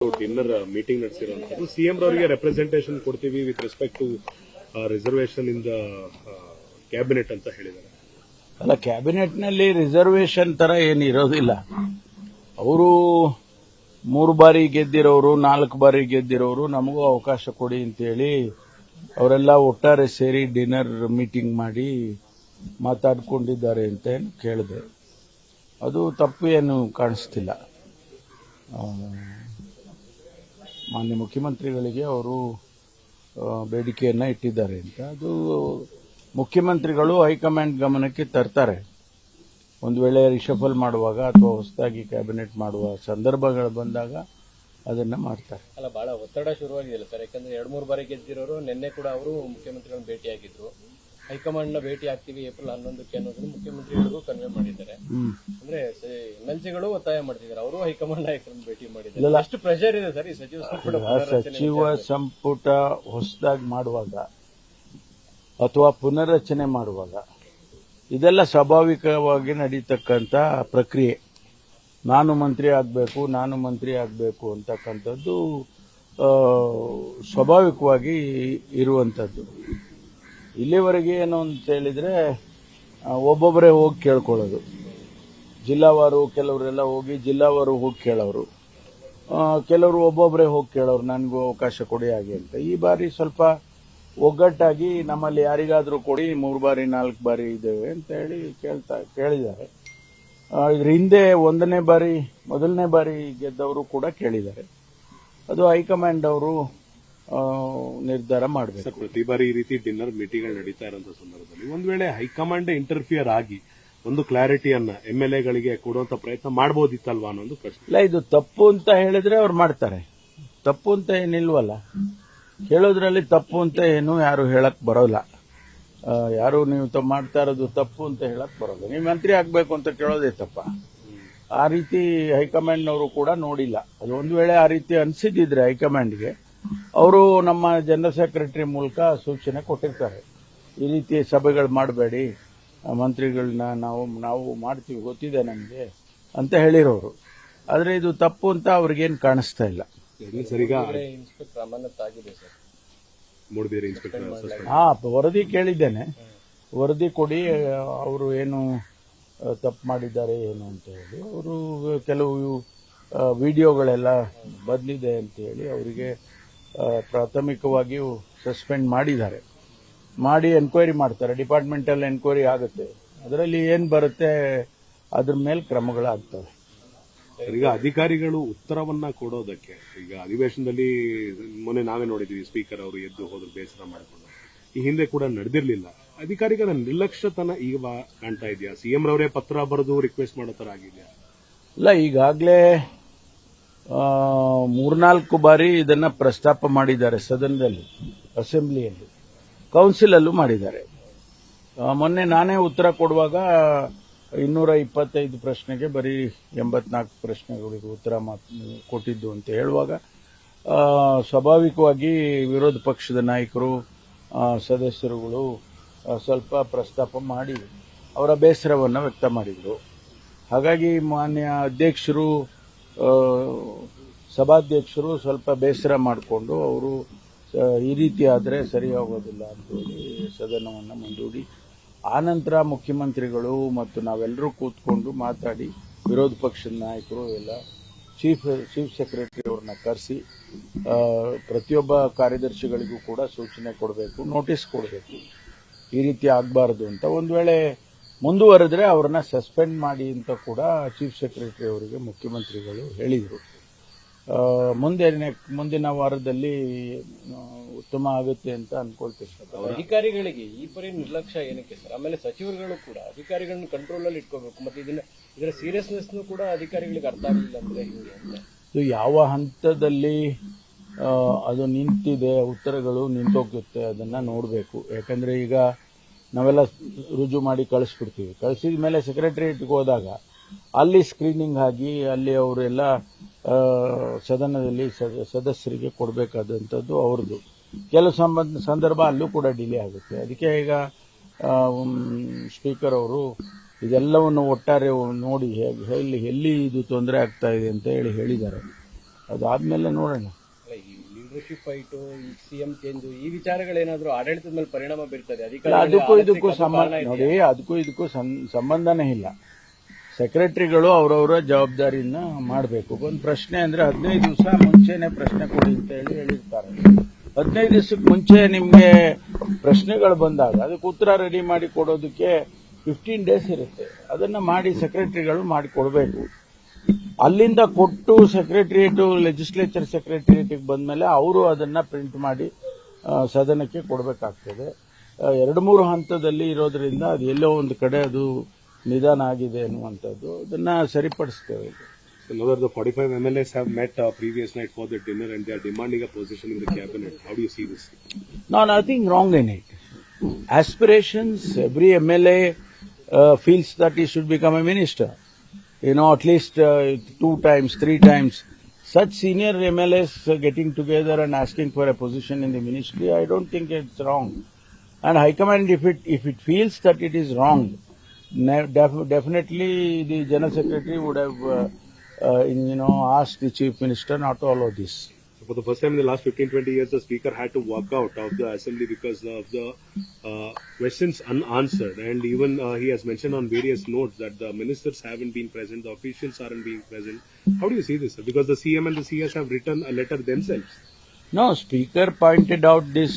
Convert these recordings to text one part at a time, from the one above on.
Dinner meeting ನಡೆಸಿರುವಂತದ್ದು CM ಅವರಿಗೆ representation ಕೊಡ್ತೀವಿ with respect to reservation in the cabinet ಅಂತ ಹೇಳಿದ್ದಾರೆ. ಅಲ್ಲ, ಕ್ಯಾಬಿನೆಟ್ನಲ್ಲಿ ರಿಸರ್ವೇಷನ್ ತರ ಏನಿರೋದಿಲ್ಲ. ಅವರು 3 ಬಾರಿ ಗೆದ್ದಿರೋರು, 4 ಬಾರಿ ಗೆದ್ದಿರೋರು, ನಮಗೂ ಅವಕಾಶ ಕೊಡಿ ಅಂತೇಳಿ ಅವರೆಲ್ಲ ಒಟ್ಟಾರೆ ಸೇರಿ ಡಿನ್ನರ್ ಮೀಟಿಂಗ್ ಮಾಡಿ ಮಾತಾಡ್ಕೊಂಡಿದ್ದಾರೆ ಅಂತ ಕೇಳಿದೆ. ಅದು ತಪ್ಪು ಏನು ಕಾಣಿಸ್ತಿಲ್ಲ. ಮಾನ್ಯ ಮುಖ್ಯಮಂತ್ರಿಗಳಿಗೆ ಅವರು ಬೇಡಿಕೆಯನ್ನ ಇಟ್ಟಿದ್ದಾರೆ ಅಂತ ಅದು ಮುಖ್ಯಮಂತ್ರಿಗಳು ಹೈಕಮಾಂಡ್ ಗಮನಕ್ಕೆ ತರ್ತಾರೆ. ಒಂದು ವೇಳೆ ರಿಷಫಲ್ ಮಾಡುವಾಗ ಅಥವಾ ಹೊಸದಾಗಿ ಕ್ಯಾಬಿನೆಟ್ ಮಾಡುವ ಸಂದರ್ಭಗಳು ಬಂದಾಗ ಅದನ್ನ ಮಾಡ್ತಾರೆ. ಅಲ್ಲ, ಬಹಳ ಒತ್ತಡ ಶುರುವಾಗಿದೆಯಲ್ಲ ಸರ್, ಯಾಕಂದ್ರೆ 2-3 ಬಾರಿ ಗೆದ್ದಿರೋರು ನಿನ್ನೆ ಕೂಡ ಅವರು ಮುಖ್ಯಮಂತ್ರಿಗಳನ್ನ ಭೇಟಿಯಾಗಿದ್ರು. ಹೈಕಮಾಂಡ್ ನ ಭೇಟಿ ಆಗ್ತೀವಿ ಏಪ್ರಿಲ್ 11ಕ್ಕೆ ಅನ್ನೋದನ್ನು ಮುಖ್ಯಮಂತ್ರಿಗಳಿಗೂ ಕನ್ವೆ ಮಾಡಿದ್ದಾರೆ. ಅಂದ್ರೆ ಎಮ್ಎಲ್ಸಿಗಳು ಒತ್ತಾಯ ಮಾಡ್ತಿದ್ದಾರೆ, ಅವರು ಹೈಕಮಾಂಡ್ ನಾಯಕರನ್ನು ಭೇಟಿ ಮಾಡಿದ್ದಾರೆ. ಎಷ್ಟು ಪ್ರೆಷರ್ ಇದೆ ಸರ್ ಈ ಸಚಿವ ಸಂಪುಟ ಹೊಸದಾಗಿ ಮಾಡುವಾಗ ಅಥವಾ ಪುನರ್ರಚನೆ ಮಾಡುವಾಗ ಇದೆಲ್ಲ ಸ್ವಾಭಾವಿಕವಾಗಿ ನಡೀತಕ್ಕಂಥ ಪ್ರಕ್ರಿಯೆ. ನಾನು ಮಂತ್ರಿ ಆಗಬೇಕು ಅಂತಕ್ಕಂಥದ್ದು ಸ್ವಾಭಾವಿಕವಾಗಿ ಇರುವಂಥದ್ದು. ಇಲ್ಲಿವರೆಗೆ ಏನು ಅಂತ ಹೇಳಿದ್ರೆ ಒಬ್ಬೊಬ್ಬರೇ ಹೋಗಿ ಕೇಳ್ಕೊಳ್ಳೋದು. ಜಿಲ್ಲಾವಾರು ಕೆಲವರೆಲ್ಲ ಹೋಗಿ ಜಿಲ್ಲಾವಾರು ಹೋಗಿ ಕೇಳೋರು, ಕೆಲವರು ಒಬ್ಬೊಬ್ಬರೇ ಹೋಗಿ ಕೇಳೋರು, ನನಗೂ ಅವಕಾಶ ಕೊಡಿ ಹಾಗೆ ಅಂತ. ಈ ಬಾರಿ ಸ್ವಲ್ಪ ಒಗ್ಗಟ್ಟಾಗಿ ನಮ್ಮಲ್ಲಿ ಯಾರಿಗಾದರೂ ಕೊಡಿ, 3 ಬಾರಿ 4 ಬಾರಿ ಇದ್ದೇವೆ ಅಂತ ಹೇಳಿ ಕೇಳಿದ್ದಾರೆ. ಇದ್ರ ಹಿಂದೆ ಮೊದಲನೇ ಬಾರಿ ಗೆದ್ದವರು ಕೂಡ ಕೇಳಿದ್ದಾರೆ. ಅದು ಹೈಕಮಾಂಡ್ ಅವರು ನಿರ್ಧಾರ ಮಾಡಬೇಕು. ಪ್ರತಿ ಬಾರಿ ಈ ರೀತಿ ಡಿನ್ನರ್ ಮೀಟಿಂಗ್ ನಡೀತಾ ಇರುವಂತಹ ಸಂದರ್ಭದಲ್ಲಿ ಒಂದು ವೇಳೆ ಹೈಕಮಾಂಡ್ ಇಂಟರ್ಫಿಯರ್ ಆಗಿ ಒಂದು ಕ್ಲಾರಿಟಿಯನ್ನ ಎಂಎಲ್ಎಗಳಿಗೆ ಕೊಡುವಂತ ಪ್ರಯತ್ನ ಮಾಡಬಹುದಿತ್ತಲ್ವಾ ಅನ್ನೋದು ಪ್ರಶ್ನೆ. ಇಲ್ಲ, ಇದು ತಪ್ಪು ಅಂತ ಹೇಳಿದ್ರೆ ಅವ್ರು ಮಾಡ್ತಾರೆ. ತಪ್ಪು ಅಂತ ಏನಿಲ್ವಲ್ಲ, ಹೇಳೋದ್ರಲ್ಲಿ ತಪ್ಪು ಅಂತ ಏನು ಯಾರು ಹೇಳಕ್ ಬರೋಲ್ಲ. ಯಾರು ನೀವು ಮಾಡ್ತಾ ಇರೋದು ತಪ್ಪು ಅಂತ ಹೇಳಕ್ ಬರೋಲ್ಲ. ನೀವು ಮಂತ್ರಿ ಆಗ್ಬೇಕು ಅಂತ ಕೇಳೋದೇ ತಪ್ಪ. ಆ ರೀತಿ ಹೈಕಮಾಂಡ್ನವರು ಕೂಡ ನೋಡಿಲ್ಲ. ಅದು ಒಂದು ವೇಳೆ ಆ ರೀತಿ ಅನ್ಸಿದ್ದಿದ್ರೆ ಹೈಕಮಾಂಡ್ಗೆ ಅವರು ನಮ್ಮ ಜನರಲ್ ಸೆಕ್ರೆಟರಿ ಮೂಲಕ ಸೂಚನೆ ಕೊಟ್ಟಿರ್ತಾರೆ. ಈ ರೀತಿ ಸಭೆಗಳು ಮಾಡಬೇಡಿ, ಮಂತ್ರಿಗಳನ್ನ ನಾವು ಮಾಡ್ತೀವಿ, ಗೊತ್ತಿದೆ ನಮಗೆ ಅಂತ ಹೇಳಿರೋರು. ಆದ್ರೆ ಇದು ತಪ್ಪು ಅಂತ ಅವ್ರಿಗೇನು ಕಾಣಿಸ್ತಾ ಇಲ್ಲ. ವರದಿ ಕೇಳಿದ್ದೇನೆ, ವರದಿ ಕೊಡಿ, ಅವರು ಏನು ತಪ್ಪು ಮಾಡಿದ್ದಾರೆ ಏನು ಅಂತ ಹೇಳಿ. ಅವರು ಕೆಲವು ವಿಡಿಯೋಗಳೆಲ್ಲ ಬಂದಿದೆ ಅಂತ ಹೇಳಿ ಅವರಿಗೆ ಪ್ರಾಥಮಿಕವಾಗಿಯೂ ಸಸ್ಪೆಂಡ್ ಮಾಡಿದ್ದಾರೆ. ಮಾಡಿ ಎನ್ಕ್ವೈರಿ ಮಾಡ್ತಾರೆ. ಡಿಪಾರ್ಟ್ಮೆಂಟಲ್ ಎನ್ಕ್ವೈರಿ ಆಗುತ್ತೆ. ಅದರಲ್ಲಿ ಏನ್ ಬರುತ್ತೆ ಅದ್ರ ಮೇಲೆ ಕ್ರಮಗಳಾಗ್ತವೆ. ಈಗ ಅಧಿಕಾರಿಗಳು ಉತ್ತರವನ್ನ ಕೊಡೋದಕ್ಕೆ ಈಗ ಅಧಿವೇಶನದಲ್ಲಿ ಮೊನ್ನೆ ನಾವೇ ನೋಡಿದ್ವಿ, ಸ್ಪೀಕರ್ ಅವರು ಎದ್ದು ಹೋದ್ರು ಬೇಸರ ಮಾಡಿಕೊಂಡು. ಈ ಹಿಂದೆ ಕೂಡ ನಡೆದಿರಲಿಲ್ಲ. ಅಧಿಕಾರಿಗಳ ನಿರ್ಲಕ್ಷ್ಯತನ ಈಗ ಕಾಣ್ತಾ ಇದೆಯಾ? ಸಿಎಂ ರವರೇ ಪತ್ರ ಬರೆದು ರಿಕ್ವೆಸ್ಟ್ ಮಾಡೋ ತರ ಆಗಿದೆಯಾ? ಇಲ್ಲ, ಈಗಾಗಲೇ 3-4 ಬಾರಿ ಇದನ್ನ ಪ್ರಸ್ತಾಪ ಮಾಡಿದ್ದಾರೆ ಸದನದಲ್ಲಿ, ಅಸೆಂಬ್ಲಿಯಲ್ಲಿ, ಕೌನ್ಸಿಲ್ ಅಲ್ಲೂ ಮಾಡಿದ್ದಾರೆ. ಮೊನ್ನೆ ನಾನೇ ಉತ್ತರ ಕೊಡುವಾಗ 225 ಪ್ರಶ್ನೆಗೆ ಬರೀ 84 ಪ್ರಶ್ನೆಗಳಿಗೆ ಉತ್ತರ ಕೊಟ್ಟಿದ್ದು ಅಂತ ಹೇಳುವಾಗ ಸ್ವಾಭಾವಿಕವಾಗಿ ವಿರೋಧ ಪಕ್ಷದ ನಾಯಕರು, ಸದಸ್ಯರುಗಳು ಸ್ವಲ್ಪ ಪ್ರಸ್ತಾಪ ಮಾಡಿ ಅವರ ಬೇಸರವನ್ನು ವ್ಯಕ್ತ ಮಾಡಿದರು. ಹಾಗಾಗಿ ಮಾನ್ಯ ಅಧ್ಯಕ್ಷರು, ಸಭಾಧ್ಯಕ್ಷರು ಸ್ವಲ್ಪ ಬೇಸರ ಮಾಡಿಕೊಂಡು ಅವರು ಈ ರೀತಿ ಆದರೆ ಸರಿ ಹೋಗೋದಿಲ್ಲ ಅಂತೇಳಿ ಸದನವನ್ನು ಮುಂದೂಡಿ ಆನಂತರ ಮುಖ್ಯಮಂತ್ರಿಗಳು ಮತ್ತು ನಾವೆಲ್ಲರೂ ಕೂತ್ಕೊಂಡು ಮಾತಾಡಿ ವಿರೋಧ ಪಕ್ಷದ ನಾಯಕರು ಎಲ್ಲ ಚೀಫ್ ಸೆಕ್ರೆಟರಿ ಅವ್ರನ್ನ ಕರೆಸಿ ಪ್ರತಿಯೊಬ್ಬ ಕಾರ್ಯದರ್ಶಿಗಳಿಗೂ ಕೂಡ ಸೂಚನೆ ಕೊಡಬೇಕು, ನೋಟಿಸ್ ಕೊಡಬೇಕು, ಈ ರೀತಿ ಆಗಬಾರದು ಅಂತ. ಒಂದು ವೇಳೆ ಮುಂದುವರೆದ್ರೆ ಅವ್ರನ್ನ ಸಸ್ಪೆಂಡ್ ಮಾಡಿ ಅಂತ ಕೂಡ ಚೀಫ್ ಸೆಕ್ರೆಟರಿ ಅವರಿಗೆ ಮುಖ್ಯಮಂತ್ರಿಗಳು ಹೇಳಿದರು. ಮುಂದಿನ ವಾರದಲ್ಲಿ ಉತ್ತಮ ಆಗುತ್ತೆ ಅಂತ ಅನ್ಕೊಳ್ತೀನಿ. ಅಧಿಕಾರಿಗಳಿಗೆ ಈ ಪರಿ ನಿರ್ಲಕ್ಷ್ಯ ಏನಕ್ಕೆ ಸರ್? ಆಮೇಲೆ ಸಚಿವರುಗಳು ಕೂಡ ಅಧಿಕಾರಿಗಳನ್ನ ಕಂಟ್ರೋಲ್ ಅಲ್ಲಿ ಇಟ್ಕೋಬೇಕು. ಮತ್ತೆ ಇದರ ಸೀರಿಯಸ್ನೆಸ್ ಕೂಡ ಅಧಿಕಾರಿಗಳಿಗೆ ಅರ್ಥ ಆಗಲಿಲ್ಲ ಅಂದ್ರೆ ಹಿಂಗೆ ಅಂತ. ಇದು ಯಾವ ಹಂತದಲ್ಲಿ ಅದು ನಿಂತಿದೆ, ಉತ್ತರಗಳು ನಿಂತೋಗುತ್ತೆ, ಅದನ್ನ ನೋಡಬೇಕು. ಯಾಕಂದ್ರೆ ಈಗ ನಾವೆಲ್ಲ ರುಜು ಮಾಡಿ ಕಳಿಸ್ಬಿಡ್ತೀವಿ. ಕಳಿಸಿದ ಮೇಲೆ ಸೆಕ್ರೆಟರಿಯೇಟ್ಗೆ ಹೋದಾಗ ಅಲ್ಲಿ ಸ್ಕ್ರೀನಿಂಗ್ ಆಗಿ ಅಲ್ಲಿ ಅವರೆಲ್ಲ ಸದನದಲ್ಲಿ ಸದಸ್ಯರಿಗೆ ಕೊಡಬೇಕಾದಂಥದ್ದು ಅವ್ರದ್ದು. ಕೆಲವು ಸಂದರ್ಭ ಅಲ್ಲೂ ಕೂಡ ಡಿಲೇ ಆಗುತ್ತೆ. ಅದಕ್ಕೆ ಈಗ ಸ್ಪೀಕರ್ ಅವರು ಇದೆಲ್ಲವನ್ನು ಒಟ್ಟಾರೆ ನೋಡಿ ಎಲ್ಲಿ ಇದು ತೊಂದರೆ ಆಗ್ತಾ ಇದೆ ಅಂತ ಹೇಳಿದ್ದಾರೆ. ಅದಾದ್ಮೇಲೆ ನೋಡೋಣ. ಅಲ್ಲ, ಈ ಲೀಡರ್ಶಿಪ್ ಫೈಟು, ಈ ಸಿಎಂ ಚೇಂಜ್, ಈ ವಿಚಾರಗಳೇನಾದ್ರೂ ಆಡಳಿತದ ಮೇಲೆ ಪರಿಣಾಮ ಬೀರ್ತದೆ? ಅದಕ್ಕೂ ಇದಕ್ಕೂ ಸಂಬಂಧ ನೋಡಿ, ಅದಕ್ಕೂ ಇದಕ್ಕೂ ಸಂಬಂಧನೇ ಇಲ್ಲ. ಸೆಕ್ರೆಟರಿಗಳು ಅವರವರ ಜವಾಬ್ದಾರಿಯನ್ನ ಮಾಡಬೇಕು. ಒಂದು ಪ್ರಶ್ನೆ ಅಂದ್ರೆ 15 ದಿವಸ ಮುಂಚೆನೆ ಪ್ರಶ್ನೆ ಕೊಡಿ ಅಂತ ಹೇಳಿರ್ತಾರೆ. 15 ದಿವಸಕ್ಕೆ ಮುಂಚೆ ನಿಮ್ಗೆ ಪ್ರಶ್ನೆಗಳು ಬಂದಾಗ ಅದಕ್ಕೆ ಉತ್ತರ ರೆಡಿ ಮಾಡಿ ಕೊಡೋದಕ್ಕೆ 15 ಡೇಸ್ ಇರುತ್ತೆ. ಅದನ್ನ ಮಾಡಿ ಸೆಕ್ರೆಟರಿಗಳು ಮಾಡಿ ಕೊಡಬೇಕು. ಅಲ್ಲಿಂದ ಕೊಟ್ಟು ಸೆಕ್ರೆಟರಿಯೇಟ್ ಲೆಜಿಸ್ಲೇಚರ್ ಸೆಕ್ರೆಟರಿಯೇಟ್ಗೆ ಬಂದ್ಮೇಲೆ ಅವರು ಅದನ್ನ ಪ್ರಿಂಟ್ ಮಾಡಿ ಸದನಕ್ಕೆ ಕೊಡಬೇಕಾಗ್ತದೆ. 2-3 ಹಂತದಲ್ಲಿ ಇರೋದ್ರಿಂದ ಅದು ಎಲ್ಲೋ ಒಂದು ಕಡೆ ಅದು ನಿಧಾನ ಆಗಿದೆ ಅನ್ನುವಂಥದ್ದು, ಅದನ್ನ ಸರಿಪಡಿಸ್ತೇವೆ. So now that the 45 MLAs have met previous night for the dinner and they are demanding a position in the cabinet, how do you see this? No, nothing wrong in it. Aspirations, every MLA feels that he should become a minister. At least 2 times, 3 times. Such senior MLAs getting together and asking for a position in the ministry, I don't think it's wrong. And High Command, if it feels that it is wrong, definitely the General Secretary would have asked the Chief Minister not to allow this. So for the first time in the last 15-20 years, the Speaker had to walk out of the Assembly because of the questions unanswered. And even he has mentioned on various notes that the ministers haven't been present, the officials aren't being present. How do you see this, sir? Because the CM and the CS have written a letter themselves. No, Speaker pointed out this.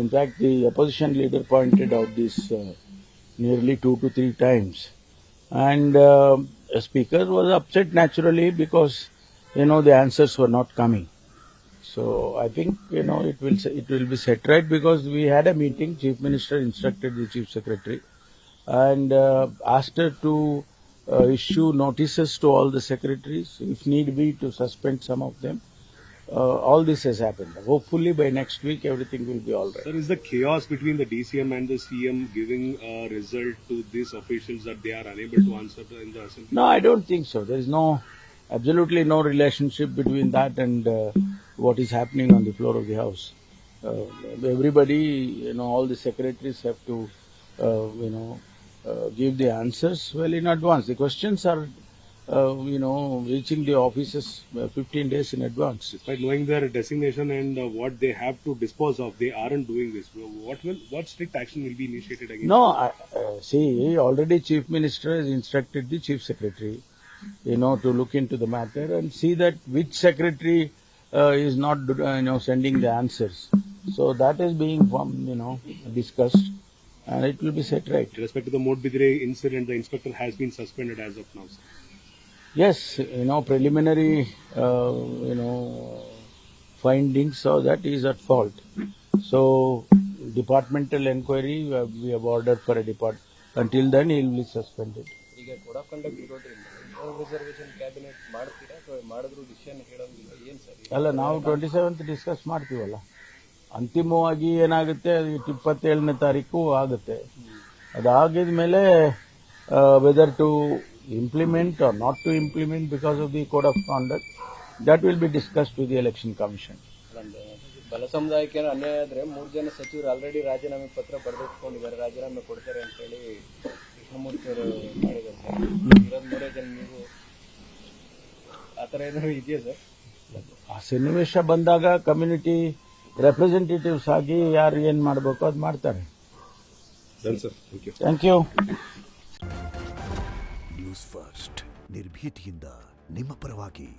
In fact, the opposition leader pointed out this nearly 2 to 3 times. And the Speaker was upset naturally because, the answers were not coming. So I think, it will be set right because we had a meeting. Chief Minister instructed the Chief Secretary and asked her to issue notices to all the secretaries, if need be, to suspend some of them. All this has happened. Hopefully by next week everything will be all right. Sir, is the chaos between the DCM and the CM giving a result to these officials that they are unable to answer in the Assembly? No, I don't think so. There is absolutely no relationship between that and what is happening on the floor of the House. Everybody, all the secretaries have to, give the answers well in advance. The questions are, reaching the offices 15 days in advance. Despite knowing their designation and what they have to dispose of, they aren't doing this. What strict action will be initiated against? No, see, already Chief Minister has instructed the Chief Secretary, to look into the matter and see that which secretary is not, sending the answers. So that is being, discussed and it will be set right. With respect to the Modbidre incident, the inspector has been suspended as of now, sir. Yes, preliminary, findings saw that he is at fault. So, departmental inquiry, we have ordered for a department. Until then, he will be suspended. ಈಗ code of conduct ಇರೋದ್ರಿಂದ reservation cabinet ಮಾಡ್ತೀರಾ ಅಥವಾ ಮಾಡಿದ್ರು decision ಹೇಳೋದಿಲ್ಲ, ಏನ್ sir? ಅಲ್ಲ, ನಾವು 27th discuss ಮಾಡ್ತೀವಲ್ಲ. ಅಂತಿಮವಾಗಿ ಏನಾಗುತ್ತೆ, 27ನೇ ತಾರೀಕು ಆಗುತ್ತೆ. ಅದಾಗಿದ ಮೇಲೆ whether to implement or not to implement because of the code of conduct, that will be discussed with the election commission. ಬಲ ಸಮುದಾಯಕ್ಕೆ ಅನ್ಯಾಯ ಆದ್ರೆ 3 ಜನ ಸಚಿವರು ಆಲ್ರೆಡಿ ರಾಜೀನಾಮೆ ಪತ್ರ ಬರೆದಿಟ್ಕೊಂಡಿದ್ದಾರೆ, ರಾಜೀನಾಮೆ ಕೊಡ್ತಾರೆ ಅಂತ ಹೇಳಿ ಕೃಷ್ಣಮೂರ್ತಿ ಅವರು ಮಾಡಿದ್ದಾರೆ. ಇರೋದು 3 ಜನ, ನೀವು ಆತರ ಏನಾದ್ರು ಇದೆಯಾ ಸರ್? ಆ ಸನ್ನಿವೇಶ ಬಂದಾಗ ಕಮ್ಯುನಿಟಿ ರೆಪ್ರೆಸೆಂಟೇಟಿವ್ಸ್ ಆಗಿ ಯಾರು ಏನ್ ಮಾಡಬೇಕು ಅದು ಮಾಡ್ತಾರೆ. Thank you. ನ್ಯೂಸ್ ಫಸ್ಟ್, ನಿರ್ಭೀತಿಯಿಂದ ನಿಮ್ಮ ಪರವಾಗಿ.